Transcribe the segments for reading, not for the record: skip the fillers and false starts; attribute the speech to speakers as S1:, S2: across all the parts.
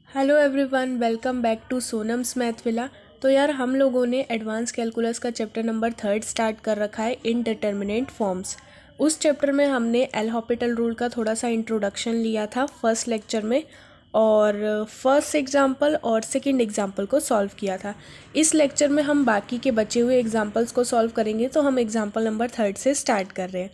S1: Hello everyone, welcome back to Sonam's math villa. तो यार हम लोगों ने एडवांस कैलकुलस का चैप्टर नंबर 3 स्टार्ट कर रखा है, इनडिटरमिनेट फॉर्म्स। उस चैप्टर में हमने एल हॉपिटल रूल का थोड़ा सा इंट्रोडक्शन लिया था फर्स्ट लेक्चर में, और फर्स्ट एग्जाम्पल और सेकंड एग्जाम्पल को सॉल्व किया था। इस लेक्चर में हम बाकी के बचे हुए एग्जाम्पल्स को सॉल्व करेंगे। तो हम एग्जाम्पल नंबर 3 से स्टार्ट कर रहे हैं।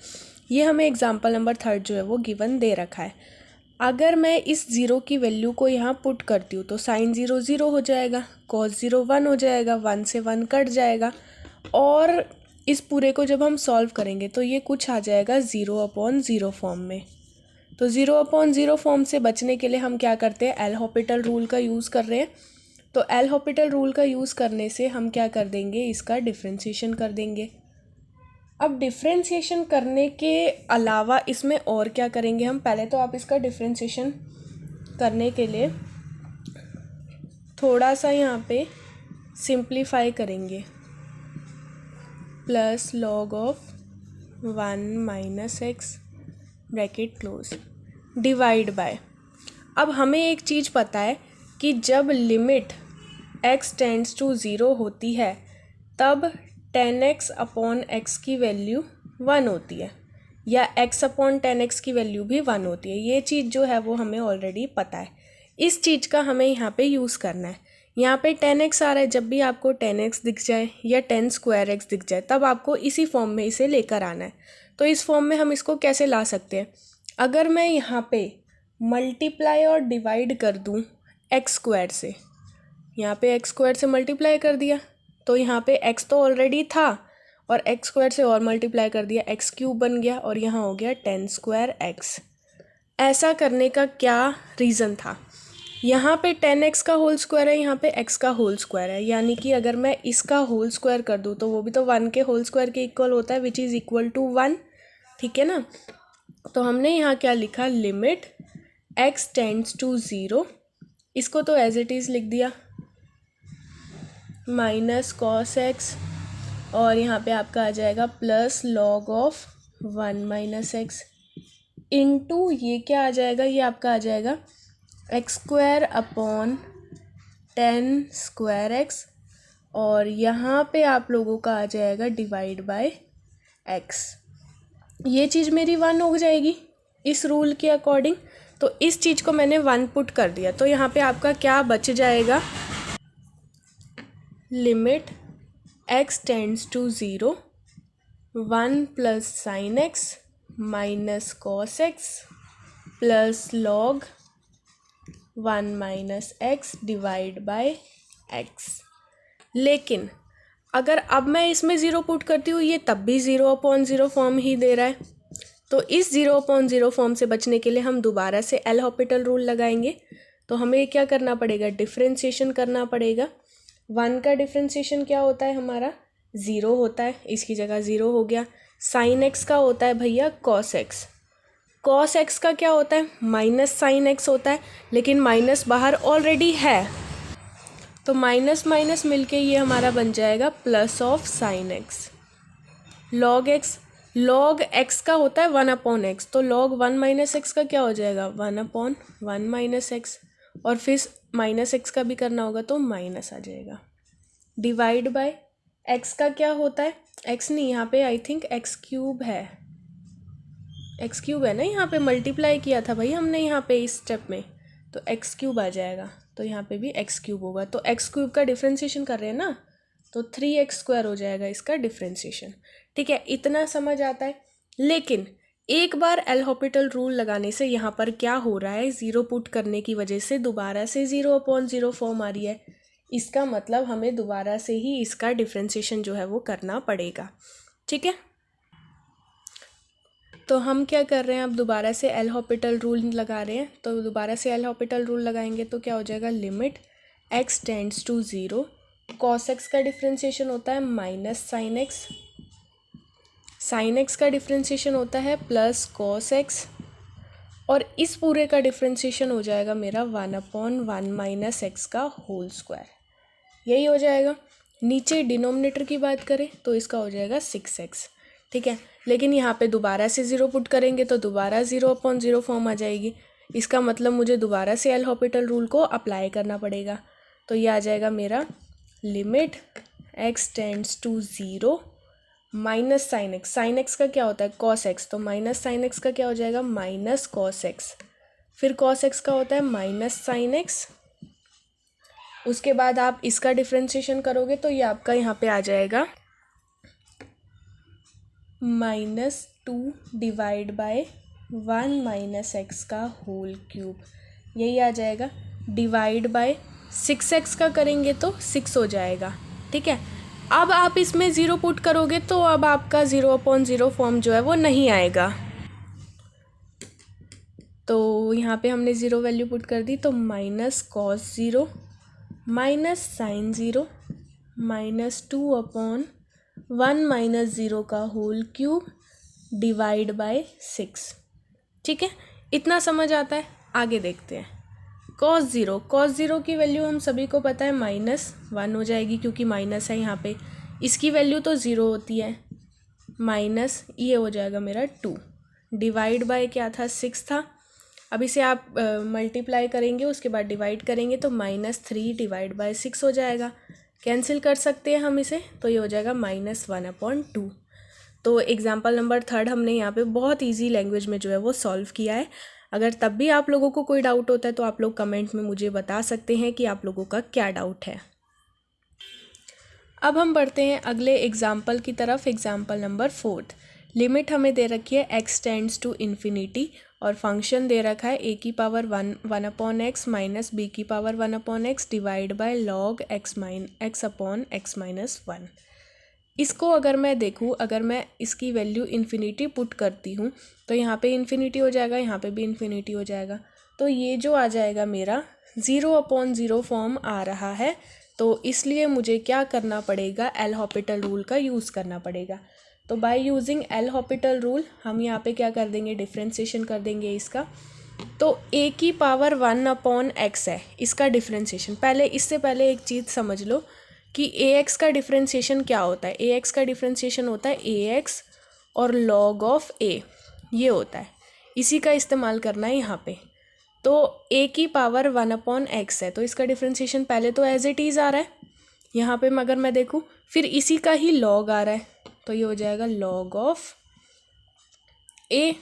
S1: ये हमें एग्जाम्पल नंबर 3 जो है वो गिवन दे रखा है। अगर मैं इस ज़ीरो की वैल्यू को यहाँ पुट करती हूँ तो साइन ज़ीरो ज़ीरो हो जाएगा, कॉस ज़ीरो वन हो जाएगा, वन से वन कट जाएगा, और इस पूरे को जब हम सॉल्व करेंगे तो ये कुछ आ जाएगा ज़ीरो अपॉन ज़ीरो फॉर्म में। तो ज़ीरो अपॉन ज़ीरो फॉर्म से बचने के लिए हम क्या करते हैं, एल हॉपिटल रूल का यूज़ कर रहे हैं। तो एल हॉपिटल रूल का यूज़ करने से हम क्या कर देंगे, इसका डिफ्रेंशिएशन कर देंगे। अब डिफ्रेंशिएशन करने के अलावा इसमें और क्या करेंगे हम, पहले तो आप इसका डिफ्रेंशिएशन करने के लिए थोड़ा सा यहाँ पे सिंप्लीफाई करेंगे। Plus log of 1 minus x bracket close divide by. अब हमें एक चीज़ पता है कि जब limit x tends to zero होती है तब 10x अपॉन एक्स की वैल्यू 1 होती है, या x अपॉन 10x की वैल्यू भी 1 होती है। ये चीज़ जो है वो हमें ऑलरेडी पता है। इस चीज़ का हमें यहाँ पे यूज़ करना है। यहाँ पे 10x आ रहा है, जब भी आपको 10x दिख जाए या 10 स्क्वायर एक्स दिख जाए तब आपको इसी फॉर्म में इसे लेकर आना है। तो इस फॉर्म में हम इसको कैसे ला सकते हैं, अगर मैं यहाँ पे मल्टीप्लाई और डिवाइड कर दूँ एक्स स्क्वायर से, यहाँ पे एक्स स्क्वायर से मल्टीप्लाई कर दिया तो यहाँ पे x तो ऑलरेडी था, और एक्स स्क्वायर से और मल्टीप्लाई कर दिया, एक्स क्यूब बन गया, और यहाँ हो गया 10 स्क्वायर एक्स। ऐसा करने का क्या रीज़न था, यहाँ पे 10x का होल स्क्वायर है, यहाँ पे x का होल स्क्वायर है, यानी कि अगर मैं इसका होल स्क्वायर कर दूँ तो वो भी तो 1 के होल स्क्वायर के इक्वल होता है, विच इज़ इक्वल टू 1। ठीक है ना। तो हमने यहाँ क्या लिखा, limit x tends to zero, इसको तो एज इट इज़ लिख दिया, माइनस कॉस एक्स, और यहाँ पे आपका आ जाएगा plus log of 1 minus x into ये क्या आ जाएगा, ये आपका आ जाएगा x square upon 10 square x, और यहाँ पे आप लोगों का आ जाएगा डिवाइड बाय एक्स। ये चीज़ मेरी 1 हो जाएगी इस रूल के अकॉर्डिंग। तो इस चीज़ को मैंने 1 पुट कर दिया, तो यहाँ पे आपका क्या बच जाएगा, limit x tends to zero 1 plus sine x minus cos x plus log 1 minus x divide by x. लेकिन अगर अब मैं इसमें ज़ीरो पुट करती हूँ, ये तब भी ज़ीरो अपॉन ज़ीरो फॉर्म ही दे रहा है। तो इस ज़ीरो अपॉन ज़ीरो फॉर्म से बचने के लिए हम दोबारा से एल हॉपिटल रूल लगाएंगे। तो हमें क्या करना पड़ेगा, डिफ्रेंशिएशन करना पड़ेगा। 1 का डिफ्रेंशिएशन क्या होता है हमारा, ज़ीरो होता है, इसकी जगह ज़ीरो हो गया। साइन एक्स का होता है भैया कॉस एक्स, कॉस एक्स का क्या होता है, माइनस साइन एक्स होता है, लेकिन माइनस बाहर ऑलरेडी है, तो माइनस माइनस मिलके ये हमारा बन जाएगा plus of sine x. Log x, log x का होता है 1 अपॉन एक्स, तो लॉग 1 माइनस एक्स का क्या हो जाएगा, 1 अपॉन 1 माइनस एक्स, और फिर माइनस एक्स का भी करना होगा तो माइनस आ जाएगा। डिवाइड बाय एक्स का क्या होता है, एक्स नहीं, यहाँ पे आई थिंक एक्स क्यूब है, एक्स क्यूब है ना, यहाँ पे मल्टीप्लाई किया था भाई हमने यहाँ पे इस स्टेप में, तो एक्स क्यूब आ जाएगा, तो यहाँ पे भी एक्स क्यूब होगा। तो एक्स क्यूब का डिफ्रेंशिएशन कर रहे हैं ना, तो 3x स्क्वायर हो जाएगा इसका डिफ्रेंशिएशन। ठीक है, इतना समझ आता है। लेकिन एक बार एल हॉपिटल रूल लगाने से यहाँ पर क्या हो रहा है, ज़ीरो पुट करने की वजह से दोबारा से ज़ीरो अपॉन ज़ीरो फॉर्म आ रही है। इसका मतलब हमें दोबारा से ही इसका डिफ्रेंशिएशन जो है वो करना पड़ेगा। ठीक है, तो हम क्या कर रहे हैं, अब दोबारा से एल हॉपिटल रूल लगा रहे हैं। तो दोबारा से एल हॉपिटल रूल लगाएंगे तो क्या हो जाएगा, limit x tends to zero, cos x का डिफ्रेंशिएशन होता है minus sine x, sine x का डिफ्रेंशिएशन होता है प्लस कॉस एक्स, और इस पूरे का डिफ्रेंशिएशन हो जाएगा मेरा 1 अपॉन 1 माइनस एक्स का होल स्क्वायर, यही हो जाएगा। नीचे डिनोमिनेटर की बात करें तो इसका हो जाएगा 6x। ठीक है, लेकिन यहाँ पे दोबारा से ज़ीरो पुट करेंगे तो दोबारा ज़ीरो अपॉन ज़ीरो फॉर्म आ जाएगी। इसका मतलब मुझे दोबारा से एल हॉपिटल रूल को अप्लाई करना पड़ेगा। तो ये आ जाएगा मेरा limit x tends to 0 minus sine x. Sine x का क्या होता है कॉस एक्स, तो माइनस साइन एक्स का क्या हो जाएगा माइनस कॉस एक्स। फिर कॉस एक्स का होता है माइनस साइन एक्स। उसके बाद आप इसका डिफ्रेंशिएशन करोगे तो ये आपका यहाँ पे आ जाएगा -2 डिवाइड बाय 1 माइनस एक्स का होल क्यूब, यही आ जाएगा। डिवाइड बाय 6x का करेंगे तो 6 हो जाएगा, ठीक है। अब आप इसमें 0 पुट करोगे तो अब आपका 0/0 फॉर्म जो है वो नहीं आएगा। तो यहाँ पे हमने 0 वैल्यू पुट कर दी, तो minus cos 0 minus sine 0 -2/1 minus 0 का होल क्यूब डिवाइड बाय 6, ठीक है। इतना समझ आता है। आगे देखते हैं। कॉस 0 की वैल्यू हम सभी को पता है -1 हो जाएगी, क्योंकि माइनस है यहाँ पे। इसकी वैल्यू तो 0 होती है, माइनस ये हो जाएगा मेरा 2 डिवाइड बाय क्या था 6 था। अब इसे आप मल्टीप्लाई करेंगे, उसके बाद डिवाइड करेंगे तो -3 डिवाइड बाय 6 हो जाएगा। कैंसिल कर सकते हैं हम इसे, तो ये हो जाएगा -1/2। तो एग्जाम्पल नंबर 3 हमने यहाँ पे बहुत इजी लैंग्वेज में जो है वो सॉल्व किया है। अगर तब भी आप लोगों को कोई डाउट होता है तो आप लोग कमेंट में मुझे बता सकते हैं कि आप लोगों का क्या डाउट है। अब हम बढ़ते हैं अगले एग्जाम्पल की तरफ। Example number 4। लिमिट हमें दे रखी है x टेंड्स टू इन्फिनिटी और फंक्शन दे रखा है a की पावर 1/x माइनस b की power 1/x divide by log x/(x-1)। इसको अगर मैं देखूँ, अगर मैं इसकी वैल्यू इन्फिनिटी पुट करती हूँ तो यहाँ पे इन्फिनिटी हो जाएगा, यहाँ पे भी इन्फिनिटी हो जाएगा। तो ये जो आ जाएगा मेरा 0/0 फॉर्म आ रहा है। तो इसलिए मुझे क्या करना पड़ेगा, एल हॉपिटल रूल का यूज़ करना पड़ेगा। तो by using L Hopital rule हम यहाँ पे क्या कर देंगे, डिफ्रेंशिएशन कर देंगे इसका। तो a की पावर 1/x है इसका डिफ्रेंशिएशन। इससे पहले एक चीज़ समझ लो कि ax का डिफ्रेंशिएशन क्या होता है। ax का डिफ्रेंशिएशन होता है ax और log ऑफ a, ये होता है। इसी का इस्तेमाल करना है यहाँ पे। तो a की पावर 1/x है, तो इसका डिफ्रेंशिएशन पहले तो एज इट इज़ आ रहा है यहाँ पे, मगर मैं देखूँ फिर इसी का ही log आ रहा है, तो ये हो जाएगा log ऑफ a।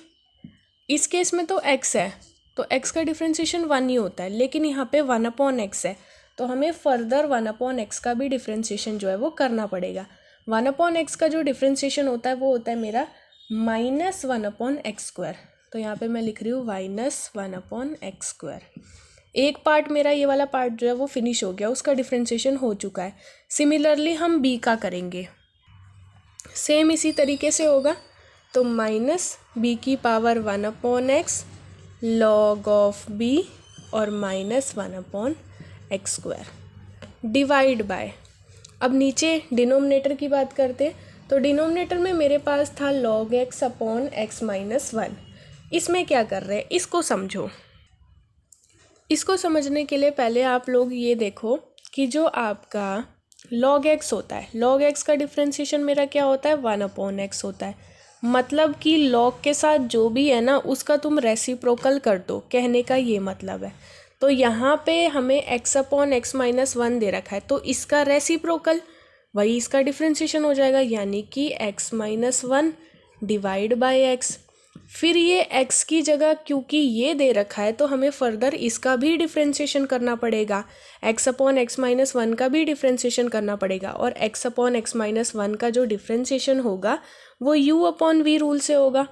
S1: इस केस में तो x है, तो x का डिफ्रेंशिएशन 1 ही होता है, लेकिन यहाँ पे 1/x है, तो हमें फर्दर 1/x का भी डिफ्रेंशिएशन जो है वो करना पड़ेगा। 1/x का जो डिफ्रेंशिएशन होता है वो होता है मेरा -1/x²। तो यहाँ पे मैं लिख रही हूँ -1/x²। एक पार्ट मेरा ये वाला पार्ट जो है वो फिनिश हो गया, उसका डिफ्रेंशिएशन हो चुका है। सिमिलरली हम b का करेंगे, सेम इसी तरीके से होगा। तो -b की power 1/x log of b और -1/x² डिवाइड बाय, अब नीचे डिनोमिनेटर की बात करते हैं। तो डिनोमिनेटर में मेरे पास था log x/(x-1). इसमें क्या कर रहे हैं, इसको समझो। इसको समझने के लिए पहले आप लोग ये देखो कि जो आपका log x होता है, log x का डिफ्रेंशिएशन मेरा क्या होता है 1/x होता है। मतलब कि log के साथ जो भी है ना उसका तुम रेसिप्रोकल कर दो, कहने का ये मतलब है। तो यहाँ पे हमें x/(x-1) दे रखा है, तो इसका रेसिप्रोकल वही इसका डिफ्रेंशिएशन हो जाएगा, यानी कि x-1 डिवाइड बाय x। फिर ये x की जगह क्योंकि ये दे रखा है तो हमें फर्दर इसका भी डिफ्रेंशिएशन करना पड़ेगा, x/(x-1) का भी डिफ्रेंशिएशन करना पड़ेगा। और x/(x-1) का जो डिफ्रेंशिएशन होगा वो u/v रूल से होगा,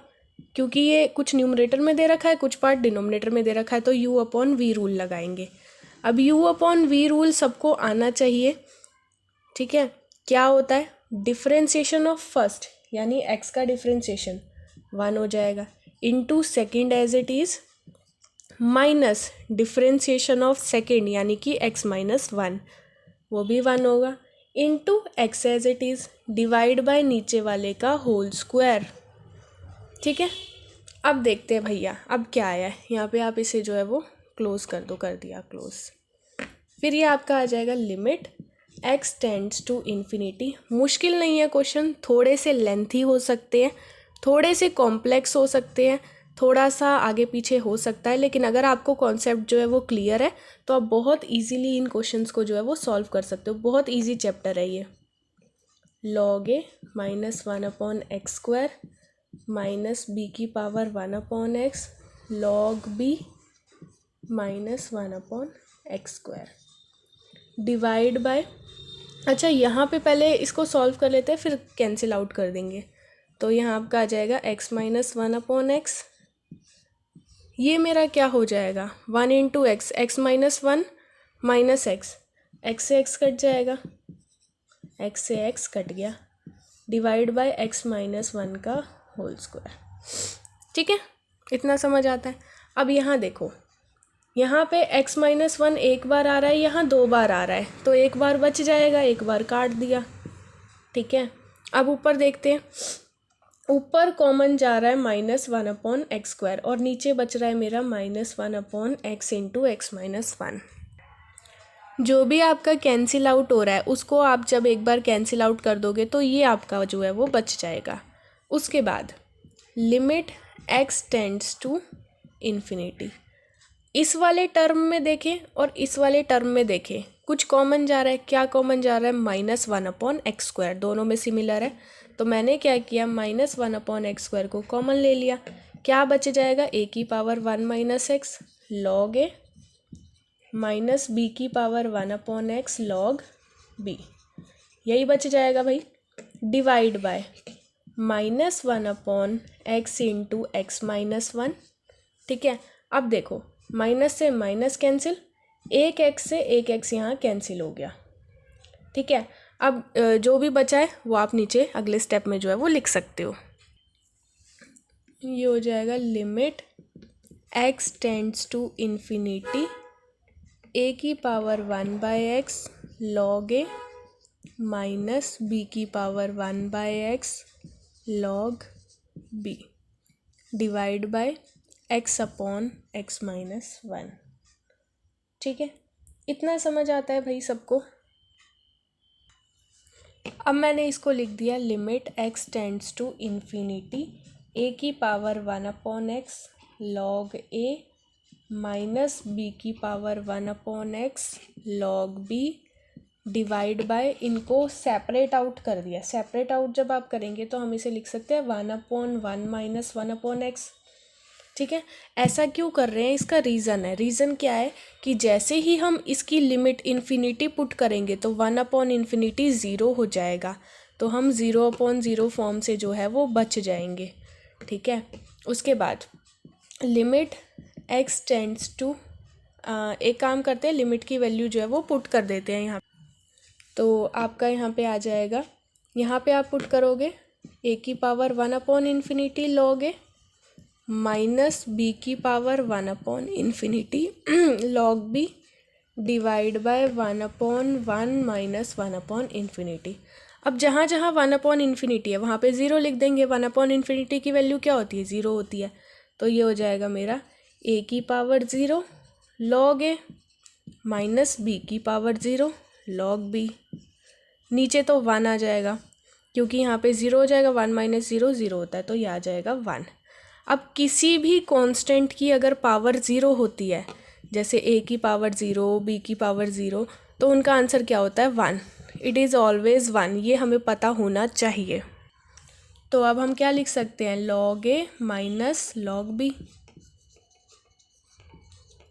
S1: क्योंकि ये कुछ न्यूमरेटर में दे रखा है, कुछ पार्ट डिनोमिनेटर में दे रखा है, तो u/v रूल लगाएंगे। अब u/v रूल सबको आना चाहिए, ठीक है। क्या होता है, डिफ्रेंशिएशन ऑफ फर्स्ट यानी x का डिफ्रेंशिएशन 1 हो जाएगा, into second as it is minus differentiation of second यानी कि x-1 वो भी 1 होगा, into x as it is divide by नीचे वाले का होल स्क्वायर, ठीक है। अब देखते हैं भैया अब क्या आया है। यहाँ पे आप इसे जो है वो क्लोज कर दो, कर दिया क्लोज। फिर ये आपका आ जाएगा limit x tends to infinity. मुश्किल नहीं है क्वेश्चन, थोड़े से लेंथी हो सकते हैं, थोड़े से कॉम्प्लेक्स हो सकते हैं, थोड़ा सा आगे पीछे हो सकता है, लेकिन अगर आपको कॉन्सेप्ट जो है वो क्लियर है तो आप बहुत इजीली इन क्वेश्चंस को जो है वो सॉल्व कर सकते हो। बहुत इजी चैप्टर है ये। log a minus 1/x² minus b की power 1/x log b minus 1/x², divide by, अच्छा यहाँ पे पहले इसको सॉल्व कर लेते हैं फिर कैंसिल आउट कर देंगे। तो यहाँ आपका आ जाएगा x माइनस 1/x, ये मेरा क्या हो जाएगा 1 into x, x minus 1 minus x, x से एक्स कट जाएगा, एक्स से एक्स कट गया, डिवाइड बाय एक्स माइनस 1 का होल स्क्वायर। ठीक है, इतना समझ आता है। अब यहाँ देखो, यहाँ पे x माइनस 1 एक बार आ रहा है, यहाँ 2 बार आ रहा है, तो एक बार बच जाएगा, एक बार काट दिया। ठीक है, अब ऊपर देखते हैं, ऊपर कॉमन जा रहा है -1/x² और नीचे बच रहा है मेरा -1/x इंटू एक्स माइनस 1। जो भी आपका कैंसिल आउट हो रहा है उसको आप जब एक बार कैंसिल आउट कर दोगे तो ये आपका जो है वो बच जाएगा। उसके बाद limit x tends to infinity, इस वाले टर्म में देखें और इस वाले टर्म में देखें, कुछ कॉमन जा रहा है। क्या कॉमन जा रहा है? -1/x², दोनों में सिमिलर है। तो मैंने क्या किया, -1/x² को कॉमन ले लिया। क्या बच जाएगा? a की power 1 minus x log a minus b की पावर 1/x log b, यही बच जाएगा भाई। Divide by -1/x into x minus 1। ठीक है, अब देखो माइनस से माइनस कैंसिल, एक एक्स से एक एक्स यहाँ कैंसिल हो गया। ठीक है, अब जो भी बचा है वो आप नीचे अगले स्टेप में जो है वो लिख सकते हो। ये हो जाएगा limit x tends to infinity a की power 1/x log a minus b की power 1/x log b, divide by x/x minus 1। ठीक है, इतना समझ आता है भाई सबको। अब मैंने इसको लिख दिया limit x tends to infinity a की power 1/x log a minus b की power 1/x log b, divide by, इनको सेपरेट आउट कर दिया। सेपरेट आउट जब आप करेंगे तो हम इसे लिख सकते हैं 1/1 माइनस 1/x। ठीक है, ऐसा क्यों कर रहे हैं? इसका रीज़न है। रीज़न क्या है कि जैसे ही हम इसकी लिमिट इन्फिनिटी पुट करेंगे तो 1/∞ 0 हो जाएगा, तो हम 0/0 फॉर्म से जो है वो बच जाएंगे। ठीक है, उसके बाद लिमिट x टेंड्स टू, एक काम करते हैं, लिमिट की वैल्यू जो है वो पुट कर देते हैं यहाँ। तो आपका यहाँ पे आ जाएगा, यहाँ पे आप पुट करोगे a की power 1/∞ log a minus b की power 1/∞ log b, divide bye 1/1 minus 1/∞। अब जहाँ जहाँ 1/∞ है वहाँ पे 0 लिख देंगे। 1/∞ की वैल्यू क्या होती है? 0 होती है। तो ये हो जाएगा मेरा a की power 0 log a minus b की पावर 0 log b, नीचे तो 1 आ जाएगा क्योंकि यहाँ पे 0 हो जाएगा, 1 माइनस 0 0 होता है, तो ये आ जाएगा 1। अब किसी भी कांस्टेंट की अगर पावर 0 होती है, जैसे a की पावर 0, b की पावर 0, तो उनका आंसर क्या होता है? 1। इट इज़ ऑलवेज 1, ये हमें पता होना चाहिए। तो अब हम क्या लिख सकते हैं? log a minus log b।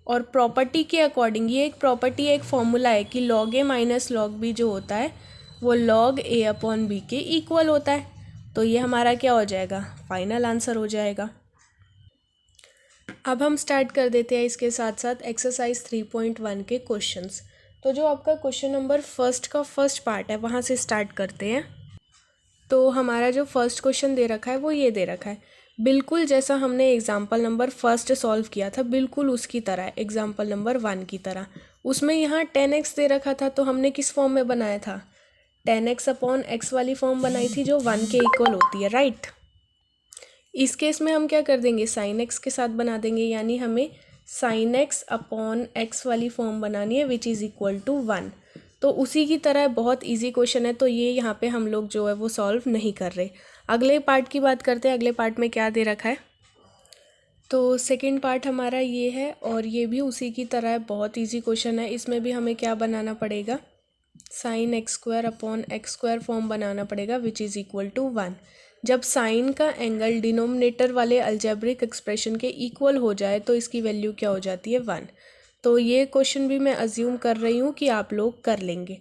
S1: और प्रॉपर्टी के अकॉर्डिंग, ये एक प्रॉपर्टी, एक फॉर्मूला है कि log a minus log b जो होता है वो log a/b के इक्वल होता है। तो ये हमारा क्या हो जाएगा? फाइनल आंसर हो जाएगा। अब हम स्टार्ट कर देते हैं इसके साथ साथ एक्सरसाइज 3.1 के क्वेश्चंस। तो जो आपका क्वेश्चन नंबर फर्स्ट का फर्स्ट पार्ट है वहाँ से स्टार्ट करते हैं। तो हमारा जो फर्स्ट क्वेश्चन दे रखा है वो ये दे रखा है, बिल्कुल जैसा हमने एग्जाम्पल नंबर फर्स्ट सॉल्व किया था बिल्कुल उसकी तरह, एग्जाम्पल नंबर 1 की तरह। उसमें यहाँ 10x दे रखा था, तो हमने किस फॉर्म में बनाया था? 10x/x वाली फॉर्म बनाई थी जो 1 के इक्वल होती है, राइट। इस केस में हम क्या कर देंगे? sin x के साथ बना देंगे, यानी हमें sin x/x वाली फॉर्म बनानी है विच इज़ इक्वल टू 1। तो उसी की तरह बहुत इजी क्वेश्चन है, तो ये यहाँ पे हम लोग जो है वो सॉल्व नहीं कर रहे। अगले पार्ट की बात करते हैं। अगले पार्ट में क्या दे रखा है? तो सेकंड पार्ट हमारा ये है और ये भी उसी की तरह है, बहुत इजी क्वेश्चन है। इसमें भी हमें क्या बनाना पड़ेगा, sine x square upon x square form बनाना पड़ेगा विच इज़ इक्वल टू 1। जब साइन का एंगल डिनोमिनेटर वाले अलजेब्रिक एक्सप्रेशन के इक्वल हो जाए तो इसकी वैल्यू क्या हो जाती है, 1। तो ये क्वेश्चन भी मैं अज्यूम कर रही हूँ कि आप लोग कर लेंगे।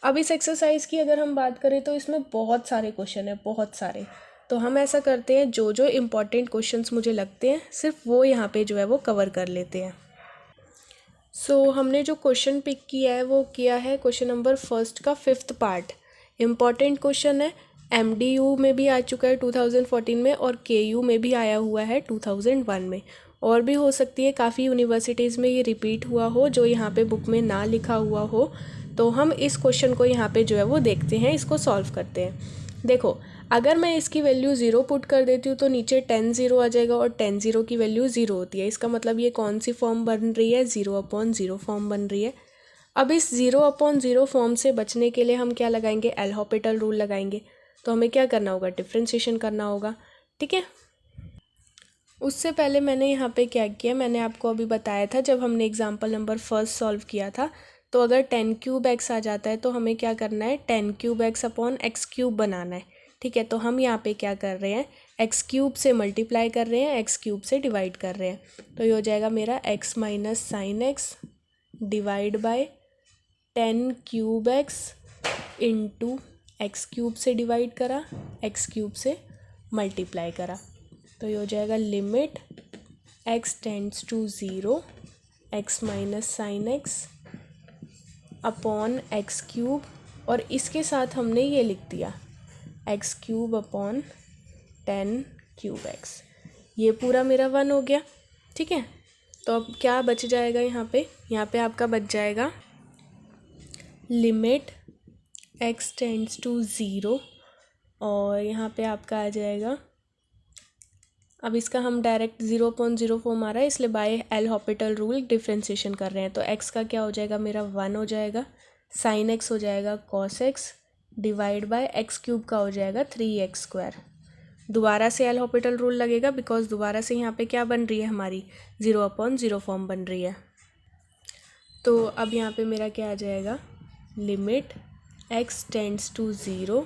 S1: अब इस एक्सरसाइज की अगर हम बात करें तो इसमें बहुत सारे क्वेश्चन है, बहुत सारे। तो हम ऐसा करते हैं, जो जो इम्पोर्टेंट क्वेश्चंस मुझे लगते हैं सिर्फ वो यहाँ पे जो है वो कवर कर लेते हैं। हमने जो क्वेश्चन पिक किया है वो किया है क्वेश्चन नंबर फर्स्ट का 5th पार्ट। इम्पॉर्टेंट क्वेश्चन है, MDU में भी आ चुका है 2014 में और KU में भी आया हुआ है 2001 में। और भी हो सकती है काफ़ी यूनिवर्सिटीज़ में ये रिपीट हुआ हो जो यहाँ पे बुक में ना लिखा हुआ हो। तो हम इस क्वेश्चन को यहाँ पे जो है वो देखते हैं, इसको सॉल्व करते हैं। देखो, अगर मैं इसकी वैल्यू 0 पुट कर देती हूँ तो नीचे 10 0 आ जाएगा और 10 0 की वैल्यू 0 होती है। इसका मतलब ये कौन सी फॉर्म बन रही है, 0/0 फॉर्म बन रही है। अब इस 0/0 फॉर्म से बचने के लिए हम क्या लगाएंगे, एल हॉपिटल रूल लगाएंगे। तो हमें क्या करना होगा, डिफ्रेंशिएशन करना होगा, ठीक है। उससे पहले मैंने यहाँ पे क्या किया, मैंने आपको अभी बताया था जब हमने एग्जाम्पल नंबर फर्स्ट सॉल्व किया था। तो अगर 10³ आ जाता है तो हमें क्या करना है, 10³ अपॉन x³ बनाना है, ठीक है। तो हम यहाँ पे क्या कर रहे हैं, x³ से मल्टीप्लाई कर रहे हैं, x³ से डिवाइड कर रहे हैं। तो ये हो जाएगा मेरा x minus sine x divide bye 10³ into x³ से डिवाइड करा, x³ से मल्टीप्लाई करा। तो ये हो जाएगा limit x tends to 0 x minus sine x upon x³ और इसके साथ हमने ये लिख दिया x³ अपॉन 10³ ये पूरा मेरा 1 हो गया, ठीक है। तो अब क्या बच जाएगा यहाँ पे आपका बच जाएगा लिमिट x टेंड्स टू 0 और यहाँ पे आपका आ जाएगा, अब इसका हम डायरेक्ट 0/0 फॉर्म आ रहा है इसलिए by L Hopital rule differentiation कर रहे हैं। तो x का क्या हो जाएगा, मेरा 1 हो जाएगा, साइन x हो जाएगा cos x divide by x³ का हो जाएगा 3x²। दोबारा से एल हॉपिटल रूल लगेगा बिकॉज दोबारा से यहाँ पे क्या बन रही है, हमारी 0/0 फॉर्म बन रही है। तो अब यहाँ पे मेरा क्या आ जाएगा, लिमिट x टेंड्स टू 0,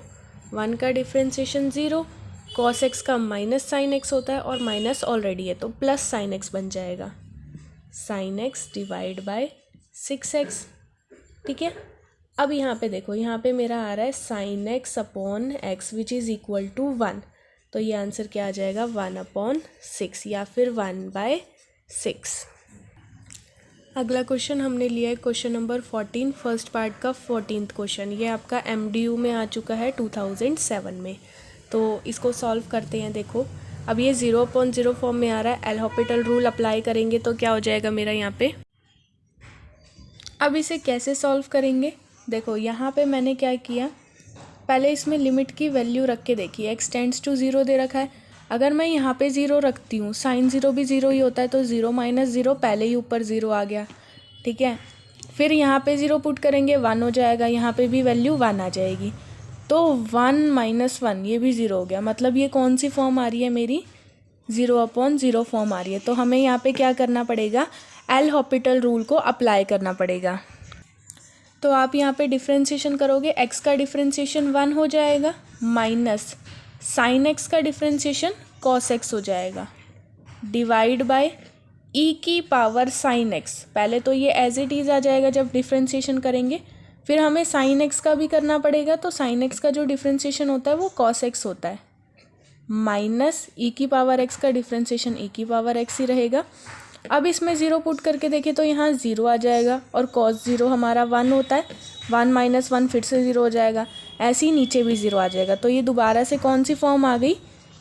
S1: 1 का डिफ्रेंशिएशन 0, cos x का माइनस साइन x होता है और माइनस ऑलरेडी है तो प्लस साइन x बन जाएगा, sign x divide by 6x, ठीक है। अब यहाँ पे देखो, यहाँ पे मेरा आ रहा है sine x upon x which is equal to 1। तो ये आंसर क्या आ जाएगा, 1/6 या फिर 1/6। अगला क्वेश्चन हमने लिया है क्वेश्चन नंबर 14 फर्स्ट पार्ट का 14th क्वेश्चन। ये आपका MDU में आ चुका है 2007 में। तो इसको सॉल्व करते हैं। देखो, अब ये 0/0 फॉर्म में आ रहा है, एल हॉपिटल रूल अप्लाई करेंगे तो क्या हो जाएगा मेरा यहाँ पे। अब इसे कैसे सॉल्व करेंगे, देखो यहाँ पे मैंने क्या किया, पहले इसमें लिमिट की वैल्यू रख के देखिए, x टेंड्स टू 0 दे रखा है। अगर मैं यहाँ पे 0 रखती हूँ, साइन 0 भी 0 ही होता है तो 0 माइनस 0 पहले ही ऊपर 0 आ गया, ठीक है। फिर यहाँ पे 0 पुट करेंगे 1 हो जाएगा, यहाँ पे भी वैल्यू 1 आ जाएगी। तो 1 माइनस 1 ये भी 0 हो गया, मतलब ये कौन सी फॉर्म आ रही है मेरी, 0/0 फॉर्म आ रही है। तो हमें यहाँ पे क्या करना पड़ेगा, एल हॉपिटल रूल को अप्लाई करना पड़ेगा। तो आप यहाँ पे डिफ्रेंशिएशन करोगे, x का डिफ्रेंशिएशन 1 हो जाएगा माइनस साइन x का डिफ्रेंशिएशन cos x हो जाएगा डिवाइड बाय e की पावर साइन x। पहले तो ये एज इट इज़ आ जाएगा जब डिफ्रेंशिएशन करेंगे, फिर हमें साइन x का भी करना पड़ेगा। तो साइन x का जो डिफ्रेंशिएशन होता है वो cos x होता है, माइनस e की पावर x का डिफ्रेंशिएशन e की पावर x ही रहेगा। अब इसमें 0 पुट करके देखें तो यहाँ 0 आ जाएगा और cos 0 हमारा 1 होता है, 1 माइनस 1 फिर से 0 हो जाएगा, ऐसे ही नीचे भी 0 आ जाएगा। तो ये दोबारा से कौन सी फॉर्म आ गई,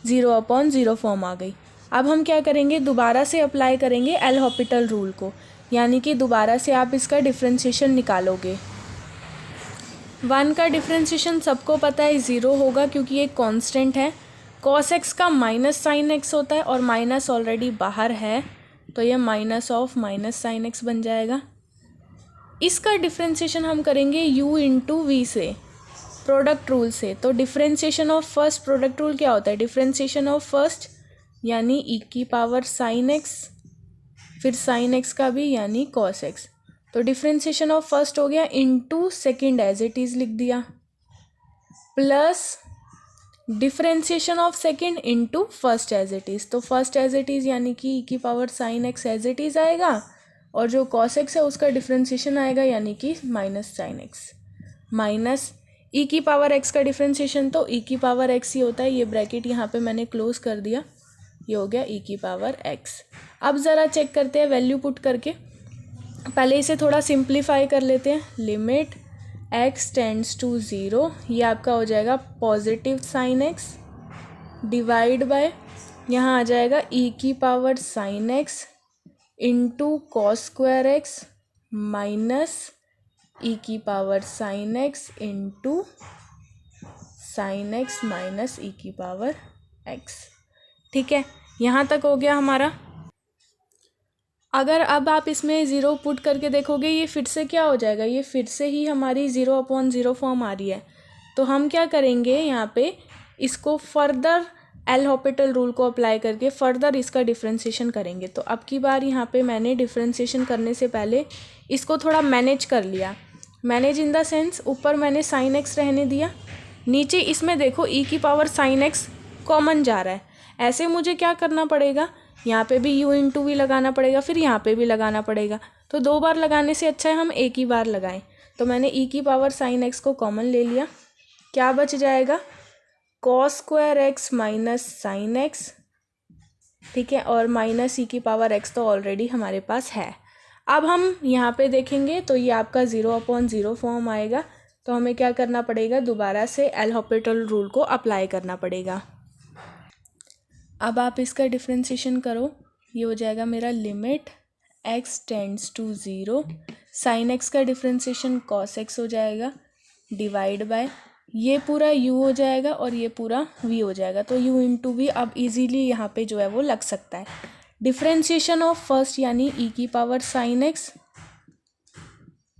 S1: 0/0 फॉर्म आ गई। अब हम क्या करेंगे, दोबारा से अप्लाई करेंगे एल हॉपिटल रूल को, यानी कि दोबारा से आप इसका डिफ्रेंशिएशन निकालोगे। 1 का डिफ्रेंशिएशन सबको पता है 0 होगा क्योंकि ये कांस्टेंट है, cos x का माइनस साइन x होता है और माइनस ऑलरेडी बाहर है तो ये minus of minus sine x बन जाएगा। इसका डिफ्रेंशिएशन हम करेंगे u इंटू वी से, प्रोडक्ट रूल से। तो differentiation of first product rule क्या होता है, डिफ्रेंशिएशन ऑफ फर्स्ट यानी ई की पावर साइन एक्स, फिर साइन एक्स का भी यानी कॉस एक्स। तो डिफ्रेंशिएशन ऑफ फर्स्ट हो गया into second as it is लिख दिया, plus differentiation of second into first as it is. तो फर्स्ट एज इट इज़ यानी कि ई की power sine x as it is आएगा, और जो कॉस एक्स है उसका डिफ्रेंशिएशन आएगा यानी कि minus sine x, minus e की पावर एक्स का डिफ्रेंशिएशन तो ई की पावर एक्स ही होता है। ये ब्रैकेट यहाँ पे मैंने क्लोज कर दिया, ये हो गया ई की पावर एक्स। अब ज़रा चेक करते हैं वैल्यू पुट करके, पहले इसे थोड़ा सिंप्लीफाई कर लेते हैं। Limit x tends to zero, ये आपका हो जाएगा positive sine x divide by, यहाँ आ जाएगा ई की power sine x into cos square x minus e की power sine x into sine x minus e की पावर एक्स। ठीक है, यहाँ तक हो गया हमारा। अगर अब आप इसमें ज़ीरो पुट करके देखोगे ये फिर से क्या हो जाएगा, ये फिर से ही हमारी 0/0 फॉर्म आ रही है। तो हम क्या करेंगे यहाँ पे, इसको फर्दर एल हॉपिटल रूल को अप्लाई करके फर्दर इसका डिफ्रेंशिएशन करेंगे। तो अब की बार यहाँ पे मैंने डिफ्रेंशिएशन करने से पहले इसको थोड़ा मैनेज कर लिया। मैनेज इन द सेंस, ऊपर मैंने साइन एक्स रहने दिया, नीचे इसमें देखो ई की पावर साइन एक्स कॉमन जा रहा है। ऐसे मुझे क्या करना पड़ेगा, यहाँ पे भी u इंटू वी लगाना पड़ेगा, फिर यहाँ पे भी लगाना पड़ेगा। तो 2 बार लगाने से अच्छा है हम एक ही बार लगाएं। तो मैंने ई की पावर साइन एक्स को कॉमन ले लिया, क्या बच जाएगा, cos square x minus sine x. ठीक है, और माइनस ई की पावर एक्स तो ऑलरेडी हमारे पास है। अब हम यहाँ पे देखेंगे तो ये आपका 0/0 फॉर्म आएगा। तो हमें क्या करना पड़ेगा, दोबारा से एल हॉपिटल रूल को अप्लाई करना पड़ेगा। अब आप इसका डिफ्रेंशिएशन करो, ये हो जाएगा मेरा limit x tends to zero, sine x का डिफ्रेंशिएशन कॉस एक्स हो जाएगा डिवाइड बाय, ये पूरा u हो जाएगा और ये पूरा v हो जाएगा। तो u इंटू वी अब इजीली यहाँ पे जो है वो लग सकता है। डिफ्रेंशिएशन ऑफ फर्स्ट यानी e की पावर साइन एक्स,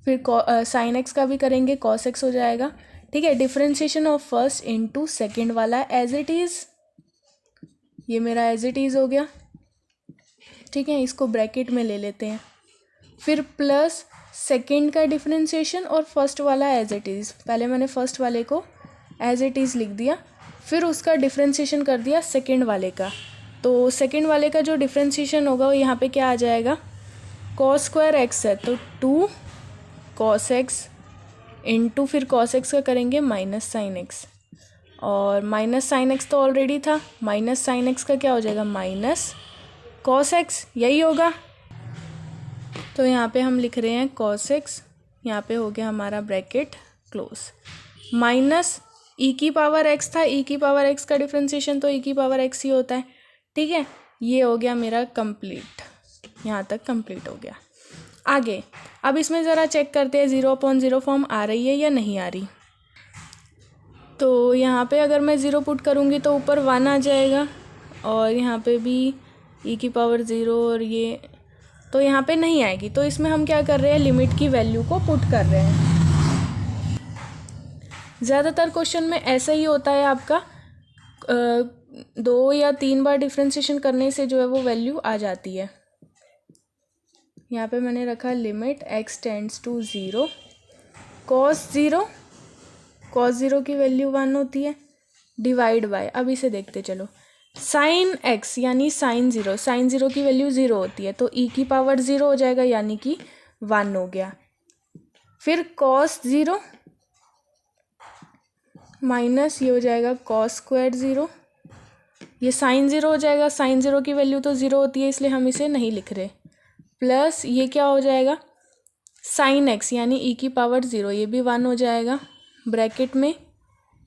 S1: फिर साइन एक्स का भी करेंगे कॉस एक्स हो जाएगा। ठीक है, differentiation of first into second वाला एज इट इज़, ये मेरा एज इट इज़ हो गया। ठीक है, इसको ब्रैकेट में ले लेते हैं, फिर प्लस सेकंड का डिफ्रेंशिएशन और फर्स्ट वाला एज इट इज़। पहले मैंने फर्स्ट वाले को एज इट इज़ लिख दिया, फिर उसका डिफ्रेंशिएशन कर दिया सेकंड वाले का। तो सेकंड वाले का जो डिफ्रेंशिएशन होगा वो यहाँ पे क्या आ जाएगा, कॉस स्क्वायर एक्स है तो 2 कॉस एक्स इंटू, फिर कॉस एक्स का करेंगे माइनस साइन एक्स, और माइनस साइन एक्स तो ऑलरेडी था, माइनस साइन एक्स का क्या हो जाएगा, माइनस कॉस एक्स, यही होगा। तो यहाँ पे हम लिख रहे हैं कॉस एक्स, यहाँ पे हो गया हमारा ब्रैकेट क्लोज, माइनस ई की पावर एक्स था, ई की पावर एक्स का डिफ्रेंशिएशन तो ई की पावर एक्स ही होता है। ठीक है, ये हो गया मेरा कंप्लीट, यहाँ तक कंप्लीट हो गया। आगे अब इसमें ज़रा चेक करते हैं 0/0 फॉर्म आ रही है या नहीं आ रही। तो यहाँ पे अगर मैं 0 पुट करूँगी तो ऊपर 1 आ जाएगा, और यहाँ पे भी ई की पावर 0 और ये, तो यहाँ पे नहीं आएगी। तो इसमें हम क्या कर रहे हैं, लिमिट की वैल्यू को पुट कर रहे हैं। ज़्यादातर क्वेश्चन में ऐसा ही होता है, आपका 2 या 3 बार डिफ्रेंशिएशन करने से जो है वो वैल्यू आ जाती है। यहाँ पे मैंने रखा limit x tends to zero, cos zero की वैल्यू 1 होती है डिवाइड बाय, अब इसे देखते चलो, साइन एक्स यानी साइन ज़ीरो की वैल्यू 0 होती है, तो ई की पावर 0 हो जाएगा यानी कि 1 हो गया। फिर कॉस 0 माइनस ये हो जाएगा कॉस स्क्वायर 0, ये साइन 0 हो जाएगा, साइन 0 की वैल्यू तो 0 होती है इसलिए हम इसे नहीं लिख रहे, प्लस ये क्या हो जाएगा, साइन एक्स यानी ई की पावर 0, ये भी 1 हो जाएगा ब्रैकेट में।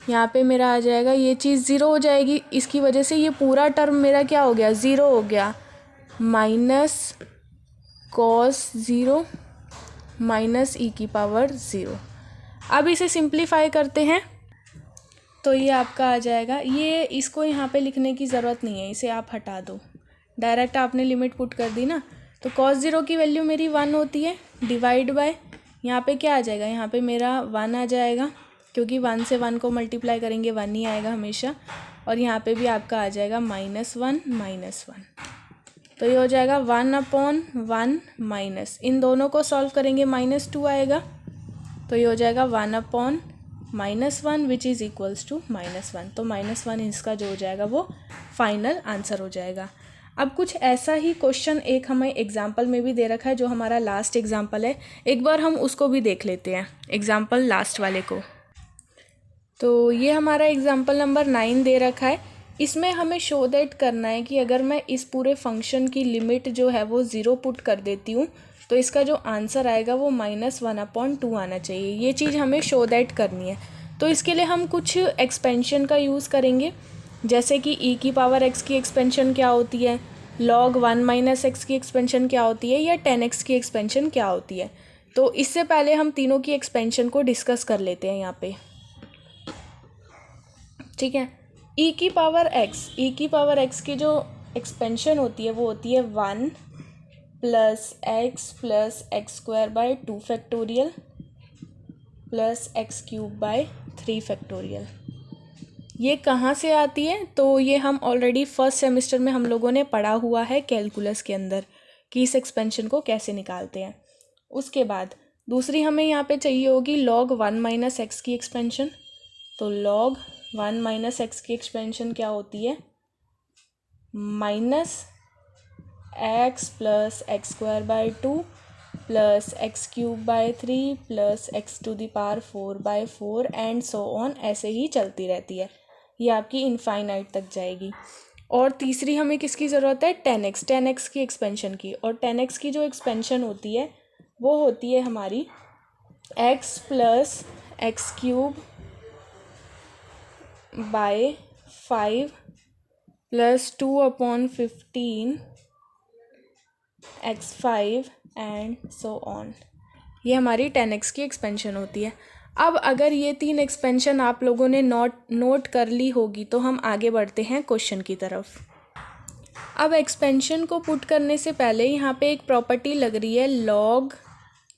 S1: यहाँ पे मेरा आ जाएगा, ये चीज़ 0 हो जाएगी, इसकी वजह से ये पूरा टर्म मेरा क्या हो गया, 0 हो गया, माइनस कॉस 0 माइनस ई की पावर 0। अब इसे सिंप्लीफाई करते हैं तो ये आपका आ जाएगा, ये इसको यहाँ पे लिखने की ज़रूरत नहीं है, इसे आप हटा दो, डायरेक्ट आपने लिमिट पुट कर दी ना। तो कॉस 0 की वैल्यू मेरी 1 होती है डिवाइड बाय, यहाँ पे क्या आ जाएगा, यहाँ पे मेरा 1 आ जाएगा, क्योंकि 1 से 1 को मल्टीप्लाई करेंगे 1 ही आएगा हमेशा, और यहाँ पे भी आपका आ जाएगा -1 तो ये हो जाएगा 1/1 माइनस, इन दोनों को सॉल्व करेंगे -2 आएगा, तो ये हो जाएगा 1/-1 विच इज़ इक्वल्स टू -1। तो -1 इसका जो हो जाएगा वो फाइनल आंसर हो जाएगा। अब कुछ ऐसा ही क्वेश्चन एक हमें एग्जाम्पल में भी दे रखा है, जो हमारा लास्ट एग्जाम्पल है, एक बार हम उसको भी देख लेते हैं, एग्जाम्पल लास्ट वाले को। तो ये हमारा एग्जाम्पल नंबर 9 दे रखा है। इसमें हमें शो दैट करना है कि अगर मैं इस पूरे फंक्शन की लिमिट जो है वो 0 पुट कर देती हूँ तो इसका जो आंसर आएगा वो -1/2 आना चाहिए। ये चीज़ हमें शो दैट करनी है। तो इसके लिए हम कुछ एक्सपेंशन का यूज़ करेंगे, जैसे कि e⁻x की एक्सपेंशन क्या होती है, log 1 - x की एक्सपेंशन क्या होती है, या 10x की एक्सपेंशन क्या होती है। तो इससे पहले हम तीनों की एक्सपेंशन को डिस्कस कर लेते हैं यहाँ पे, ठीक है। e⁻x की जो एक्सपेंशन होती है वो होती है 1 + x + x² + x³ ये कहाँ से आती है? तो ये हम ऑलरेडी फर्स्ट सेमेस्टर में हम लोगों ने पढ़ा हुआ है कैलकुलस के अंदर कि इस एक्सपेंशन को कैसे निकालते हैं। उसके बाद दूसरी हमें यहाँ पे चाहिए होगी log 1 - x की एक्सपेंशन। तो log 1 - x की एक्सपेंशन क्या होती है? -x + x² + x³ + x⁴/4 and so on, ऐसे ही चलती रहती है, ये आपकी इनफाइनाइट तक जाएगी। और तीसरी हमें किसकी ज़रूरत है? 10x की एक्सपेंशन की। और 10x की जो एक्सपेंशन होती है वो होती है हमारी x + x³/5 + 2/15 x5 and so on, ये हमारी 10x की एक्सपेंशन होती है। अब अगर ये 3 एक्सपेंशन आप लोगों ने नोट कर ली होगी तो हम आगे बढ़ते हैं क्वेश्चन की तरफ। अब एक्सपेंशन को पुट करने से पहले यहाँ पे एक प्रॉपर्टी लग रही है log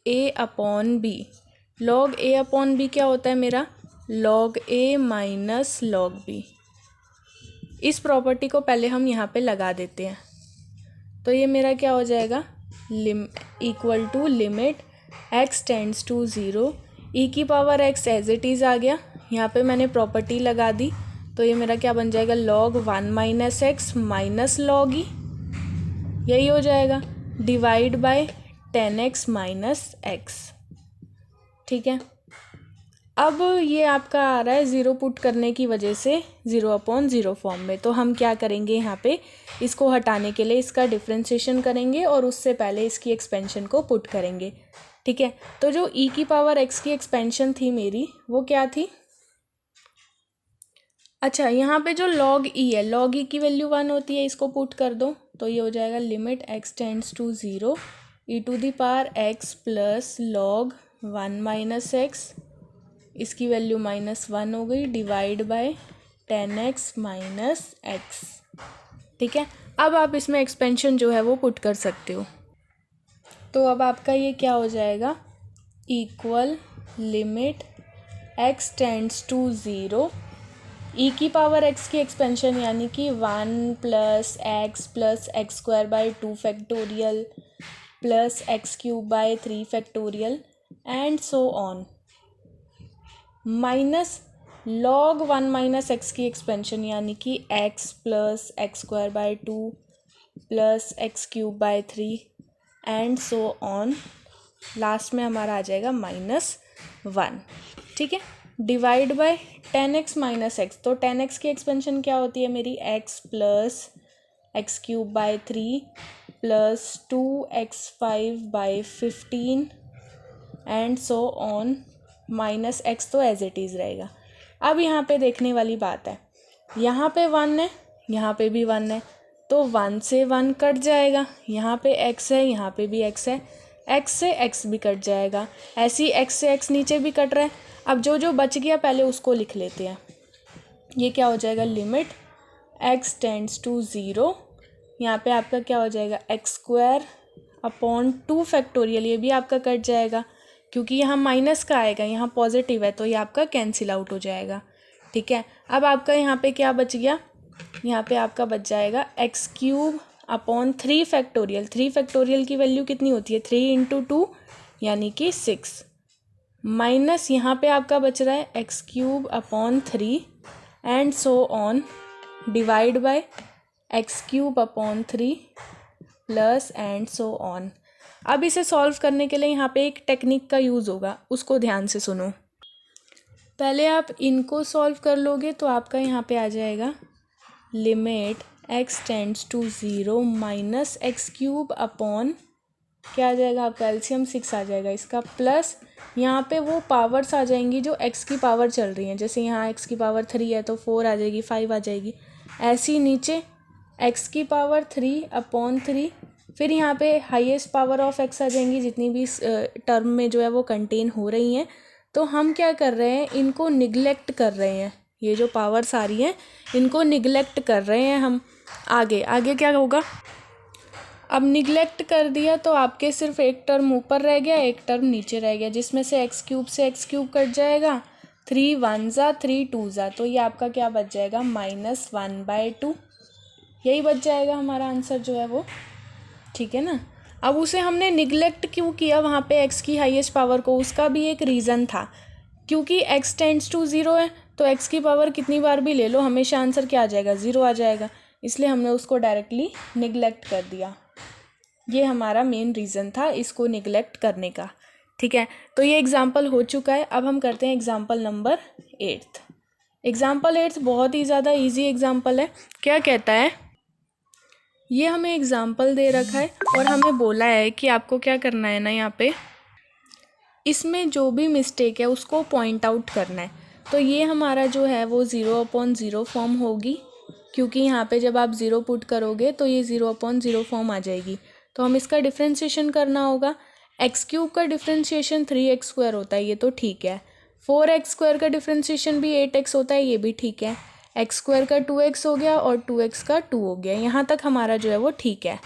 S1: a/b। log a/b क्या होता है मेरा? log a - log b। इस प्रॉपर्टी को पहले हम यहाँ पे लगा देते हैं, तो ये मेरा क्या हो जाएगा? Equal to limit x tends to 0 e⁻x as it is आ गया, यहाँ पे मैंने प्रॉपर्टी लगा दी, तो ये मेरा क्या बन जाएगा? log 1 - x - log e, यही हो जाएगा, डिवाइड बाय 10x - x, ठीक है। अब ये आपका आ रहा है 0 पुट करने की वजह से 0/0 फॉर्म में, तो हम क्या करेंगे यहाँ पे? इसको हटाने के लिए इसका डिफ्रेंशिएशन करेंगे और उससे पहले इसकी एक्सपेंशन को पुट करेंगे, ठीक है। तो जो e⁻x की एक्सपेंशन थी मेरी वो क्या थी? अच्छा, यहाँ पे जो log e है, log e की वैल्यू 1 होती है, इसको पुट कर दो, तो ये हो जाएगा limit x tends to 0 e⁻x + log 1 - x, इसकी वैल्यू -1 हो गई, डिवाइड बाय 10x - x, ठीक है। अब आप इसमें एक्सपेंशन जो है वो पुट कर सकते हो। तो अब आपका ये क्या हो जाएगा? Equal limit x tends to 0 e⁻x की एक्सपेंशन यानी कि 1 + x + x²/2 + x³/3 and so on, minus log 1 - x की एक्सपेंशन यानी कि x + x²/2 + x³/3 and so on, last में हमारा आ जाएगा -1, ठीक है, डिवाइड बाय 10x - x। तो 10x की एक्सपेंशन क्या होती है मेरी? x + x³/3 + 2x5/15 and so on, -x तो एज इट इज़ रहेगा। अब यहाँ पे देखने वाली बात है, यहाँ पे 1 है, यहाँ पे भी 1 है, तो 1 से 1 कट जाएगा, यहाँ पे x है, यहाँ पे भी x है, x से x भी कट जाएगा, ऐसी x से x नीचे भी कट रहा है। अब जो जो बच गया पहले उसको लिख लेते हैं। ये क्या हो जाएगा? लिमिट x टेंड्स टू 0, यहाँ पे आपका क्या हो जाएगा? x²/2, ये भी आपका कट जाएगा क्योंकि यहाँ माइनस का आएगा, यहाँ पॉजिटिव है, तो ये आपका कैंसिल आउट हो जाएगा, ठीक है, अब आपका यहाँ पे क्या बच गया, यहाँ पे आपका बच जाएगा x cube upon 3 factorial. 3 factorial की वैल्यू कितनी होती है, 3 इंटू 2 यानी कि 6, माइनस यहाँ पे आपका बच रहा है x cube upon 3 and so on, divide by x cube upon 3 plus and so on. अब इसे सॉल्व करने के लिए यहाँ पे एक टेक्निक का यूज़ होगा, उसको ध्यान से सुनो। पहले आप इनको सॉल्व कर लोगे तो आपका यहाँ पे आ जाएगा limit x tends to 0 minus x cube upon, क्या आ जाएगा आपका एलसीएम 6 आ जाएगा इसका, प्लस यहाँ पे वो पावर्स आ जाएंगी जो x की पावर चल रही हैं, जैसे यहाँ x की पावर 3 है तो 4 आ जाएगी, 5 आ जाएगी, ऐसी नीचे x की पावर 3 अपॉन 3, फिर यहाँ पे हाईएस्ट पावर ऑफ x आ जाएंगी जितनी भी टर्म में जो है वो कंटेन हो रही हैं। तो हम क्या कर रहे हैं, इनको निगलेक्ट कर रहे हैं, ये जो पावर्स आ रही हैं इनको निगलेक्ट कर रहे हैं हम। आगे आगे क्या होगा, अब निगलेक्ट कर दिया तो आपके सिर्फ एक टर्म ऊपर रह गया, एक टर्म नीचे रह गया, जिसमें से एक्स क्यूब से एक्स क्यूब कट जाएगा, 3 1 ज़ा 3 2 ज़ा, तो ये आपका क्या बच जाएगा -1/2, यही बच जाएगा हमारा आंसर जो है वो, ठीक है ना। अब उसे हमने निगलेक्ट क्यों किया वहाँ पे x की हाईएस्ट पावर को, उसका भी एक रीज़न था, क्योंकि x टेंड्स टू 0 है तो x की पावर कितनी बार भी ले लो हमेशा आंसर क्या आ जाएगा, 0 आ जाएगा, इसलिए हमने उसको डायरेक्टली निगलेक्ट कर दिया। ये हमारा मेन रीज़न था इसको निगलेक्ट करने का, ठीक है। तो ये एग्जाम्पल हो चुका है। अब हम करते हैं एग्जाम्पल नंबर 8। एग्जाम्पल 8 बहुत ही ज़्यादा ईजी एग्जाम्पल है। क्या कहता है, ये हमें एग्जाम्पल दे रखा है और हमें बोला है कि आपको क्या करना है ना, यहाँ पे इसमें जो भी मिस्टेक है उसको पॉइंट आउट करना है। तो ये हमारा जो है वो 0/0 फॉर्म होगी, क्योंकि यहाँ पे जब आप 0 पुट करोगे तो ये 0/0 फॉर्म आ जाएगी। तो हम इसका डिफ्रेंशिएशन करना होगा। एक्स क्यूब का डिफ्रेंशिएशन 3x² होता है, ये तो ठीक है। 4x² का डिफ्रेंशिएशन भी 8x होता है, ये भी ठीक है। x² का 2x हो गया और 2x का 2 हो गया, यहाँ तक हमारा जो है वो ठीक है।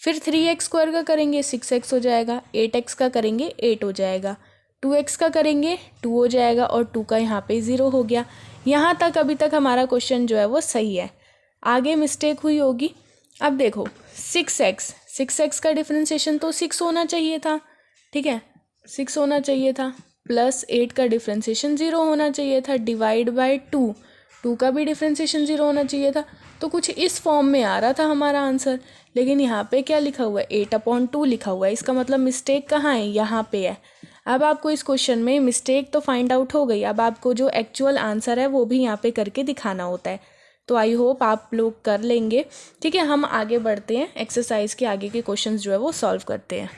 S1: फिर 3x² का करेंगे 6x हो जाएगा, 8x का करेंगे 8 हो जाएगा, 2x का करेंगे 2 हो जाएगा और 2 का यहाँ पे 0 हो गया। यहाँ तक अभी तक हमारा क्वेश्चन जो है वो सही है। आगे मिस्टेक हुई होगी। अब देखो 6x का डिफ्रेंशिएशन तो 6 होना चाहिए था, ठीक है, 6 होना चाहिए था, प्लस 8 का डिफ्रेंशिएशन 0 होना चाहिए था, डिवाइड बाय 2 का भी डिफ्रेंशिएशन 0 होना चाहिए था। तो कुछ इस फॉर्म में आ रहा था हमारा आंसर, लेकिन यहाँ पे क्या लिखा हुआ है, 8/2 लिखा हुआ है। इसका मतलब मिस्टेक कहाँ है, यहाँ पे है। अब आपको इस क्वेश्चन में मिस्टेक तो फाइंड आउट हो गई, अब आपको जो एक्चुअल आंसर है वो भी यहाँ पे करके दिखाना होता है। तो आई होप आप लोग कर लेंगे, ठीक है। हम आगे बढ़ते हैं, एक्सरसाइज के आगे के क्वेश्चंस जो है वो सॉल्व करते हैं।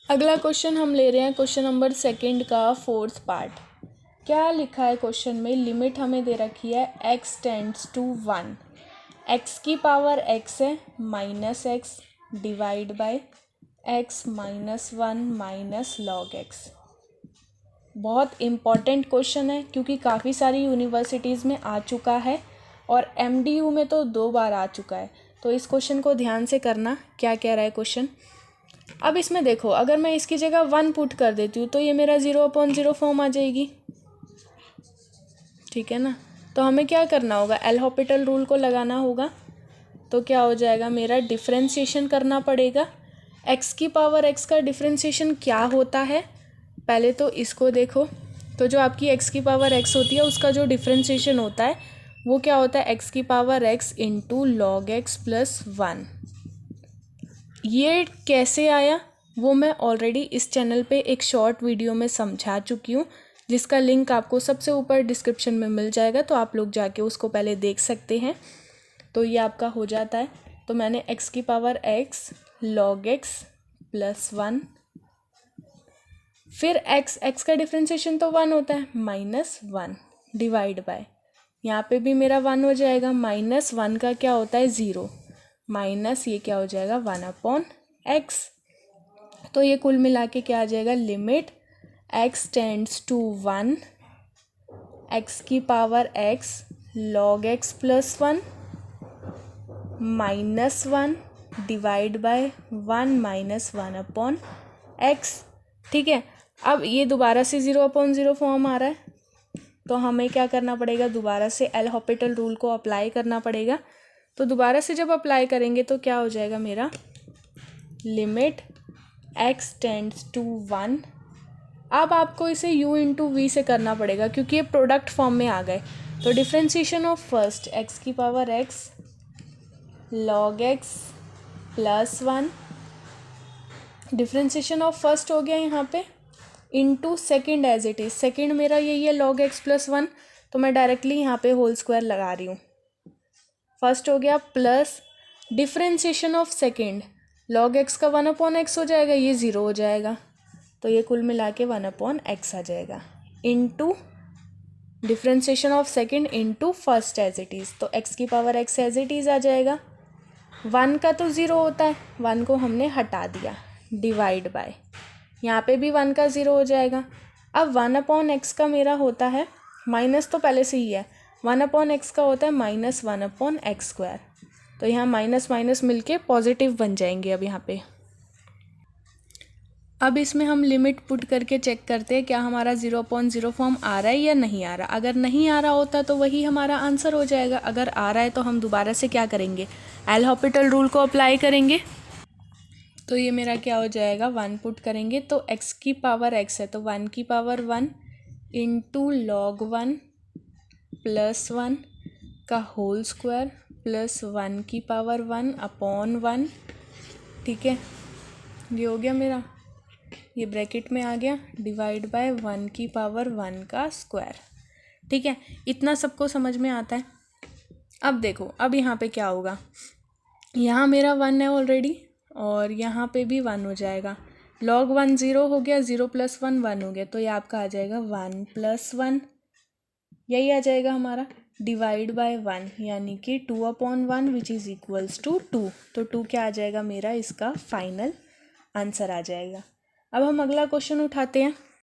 S1: अगला क्वेश्चन हम ले रहे हैं क्वेश्चन नंबर 2 का 4th पार्ट। क्या लिखा है क्वेश्चन में, लिमिट हमें दे रखी है x टेंड्स टू 1, x की पावर x है -x divide by x -1 minus log x। बहुत इम्पॉर्टेंट क्वेश्चन है क्योंकि काफ़ी सारी यूनिवर्सिटीज़ में आ चुका है और MDU में तो 2 बार आ चुका है। तो इस क्वेश्चन को ध्यान से करना, क्या कह रहा है क्वेश्चन। अब इसमें देखो, अगर मैं इसकी जगह 1 पुट कर देती हूँ तो ये मेरा 0/0 फॉर्म आ जाएगी, ठीक है ना। तो हमें क्या करना होगा, एल हॉपिटल रूल को लगाना होगा। तो क्या हो जाएगा, मेरा डिफ्रेंशिएशन करना पड़ेगा। x की पावर x का डिफ्रेंशिएशन क्या होता है, पहले तो इसको देखो। तो जो आपकी x की पावर x होती है उसका जो डिफ्रेंशिएशन होता है वो क्या होता है, x की power x into log x plus 1। ये कैसे आया वो मैं ऑलरेडी इस चैनल पे एक शॉर्ट वीडियो में समझा चुकी हूँ, जिसका लिंक आपको सबसे ऊपर डिस्क्रिप्शन में मिल जाएगा, तो आप लोग जाके उसको पहले देख सकते हैं। तो ये आपका हो जाता है। तो मैंने x की power x log x plus 1, फिर x का डिफ्रेंशिएशन तो 1 होता है, -1 डिवाइड बाय, यहाँ पे भी मेरा 1 हो जाएगा, -1 का क्या होता है 0, माइनस ये क्या हो जाएगा 1/x। तो ये कुल मिला के क्या आ जाएगा, limit x tends to 1, x की power x log x plus 1 -1 divide by 1 - 1/x, ठीक है। अब ये दोबारा से 0/0 फॉर्म आ रहा है, तो हमें क्या करना पड़ेगा, दोबारा से एल हॉपिटल रूल को अप्लाई करना पड़ेगा। तो दोबारा से जब अप्लाई करेंगे तो क्या हो जाएगा मेरा, लिमिट x टेंड्स टू 1। अब आपको इसे u इंटू वी से करना पड़ेगा क्योंकि ये प्रोडक्ट फॉर्म में आ गए। तो डिफ्रेंशिएशन ऑफ फर्स्ट x की power x log x plus 1, differentiation of first हो गया यहाँ पे, into second as it is. Second मेरा यही है log x प्लस 1, तो मैं डायरेक्टली यहाँ पे होल स्क्वायर लगा रही हूँ। फर्स्ट हो गया plus differentiation of second, log x का 1/x हो जाएगा, ये 0 हो जाएगा, तो ये कुल मिला के 1/x आ जाएगा, into differentiation of second into first as it is. तो x की power x as it is आ जाएगा। 1 का तो 0 होता है, 1 को हमने हटा दिया, डिवाइड बाय, यहाँ पे भी 1 का 0 हो जाएगा। अब 1/x का मेरा होता है, माइनस तो पहले से ही है, 1/x का होता है -1/x²। तो यहाँ माइनस माइनस मिलके पॉजिटिव बन जाएंगे। अब यहाँ पे अब इसमें हम लिमिट पुट करके चेक करते हैं क्या हमारा 0/0 फॉर्म आ रहा है या नहीं आ रहा। अगर नहीं आ रहा होता तो वही हमारा आंसर हो जाएगा। अगर आ रहा है तो हम दोबारा से क्या करेंगे, एल हॉपिटल रूल को अप्लाई करेंगे। तो ये मेरा क्या हो जाएगा, 1 पुट करेंगे तो x की पावर x है, तो 1 की पावर 1 इंटू log 1 प्लस 1 का होल स्क्वायर प्लस 1 की पावर 1/1। ठीक है, ये हो गया मेरा, ये ब्रैकेट में आ गया, डिवाइड बाय 1 की पावर 1 का स्क्वायर। ठीक है, इतना सबको समझ में आता है। अब देखो, अब यहाँ पे क्या होगा, यहाँ मेरा 1 है ऑलरेडी और यहाँ पे भी 1 हो जाएगा। log 1 0 हो गया, 0 प्लस 1 1 हो गया, तो ये आपका आ जाएगा 1 प्लस 1, यही आ जाएगा हमारा, डिवाइड बाय 1 यानी कि 2/1 विच इज़ इक्वल्स टू 2। तो 2 क्या आ जाएगा मेरा, इसका फाइनल आंसर आ जाएगा। अब हम अगला क्वेश्चन उठाते हैं।